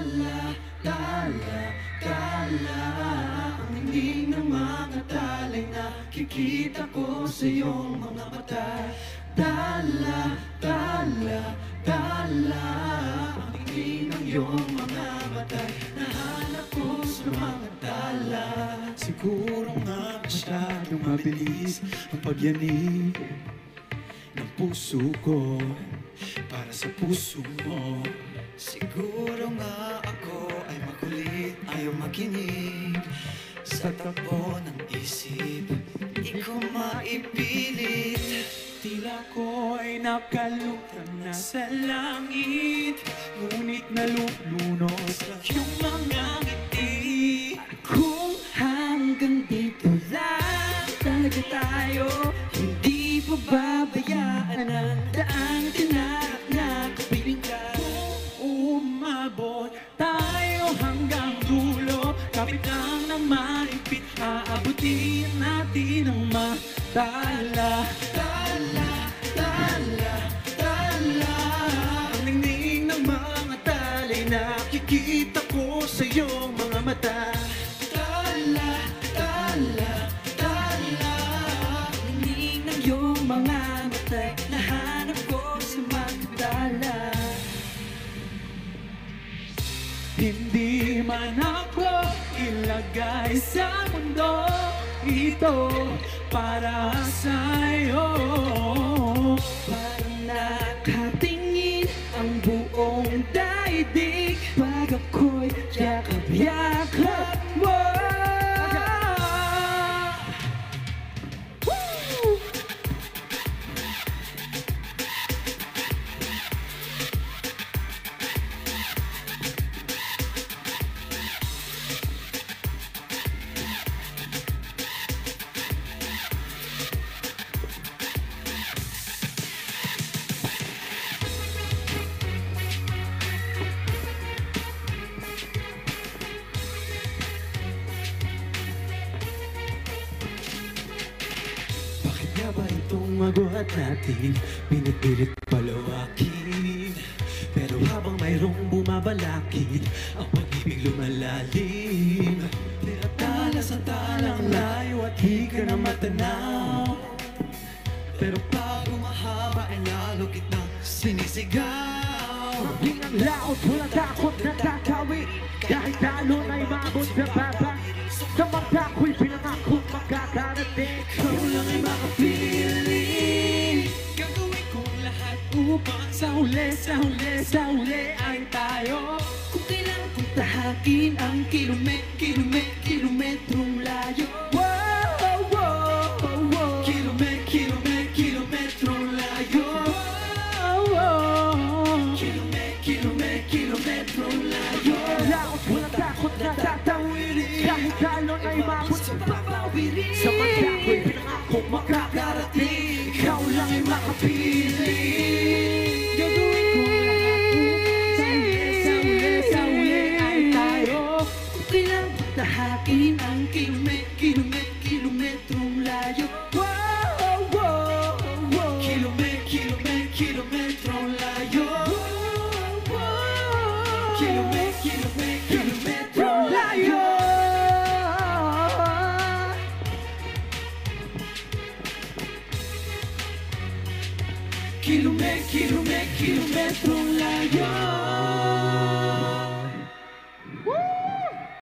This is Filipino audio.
Tala, tala, tala. Ang hingin ng mga talay nakikita ko sa iyong mga mata. Tala, tala, tala. Ang hingin ng iyong mga mata nahanap ko sa mga tala. Siguro nga masyadong mabilis ang pagyanig ng puso ko para sa puso mo. Siguro nga ako ay makulit, ayaw makinig sa takbo ng isip, di ko maipilit. Tila ko ay nakalutang na sa langit, ngunit nalulunos lang yung mga ngiti. Kung hanggang dito lang talaga tayo, hindi pa babayaan ang daang tinarap na kapiling ka. Umabot tayo hanggang dulo, kapit lang ng maipit, aabutin natin ang matala. Tala, tala, tala. Ang ningning ng mga talay nakikita ko sa iyong mga mata. Tala, tala, tala. Hingin ng iyong mga mata nahanap ko sa magdala. Hindi man ako ilagay sa mundo ito para sa'yo. Parang nakatingin ang buong daigdig pag ako'y yakap-yakap mo. Bakit nga ba itong maguhat natin pinipilit palawakin? Pero habang mayroong bumabalakid, ang pag-ibig lumalalim. Tinatala sa talang layo at di ka na matanaw. Pero pag umahaba ay lalo kitang sinisigaw. Maging ang laot, walang takot na tatawid, kahit talon ay mabot sa baba. Sa mata ko'y pinangakot magkakarating. Ikaw lang ay makapiling. Gagawin kong lahat upang sa huli, sa huli, sa huli ay tayo. Kung kailangan kong tahakin ang kilometrong layo. Wow, wow, wow. Kilometrong layo. Wow, wow. Kilometrong layo. Laot, walang takot na tatawirin, kahit talon ay mabot sa Papawirin. Sa mata ko'y pinangakot makakarating. Ikaw lang ay makapiling. Gagawin ko lahat upang sa huli ay tayo. Kung kailangan kong tahakin ang kilometrong layo. Wow, wow, wow. Kilometrong layo. Kilometrong layo. Kilometrong layo.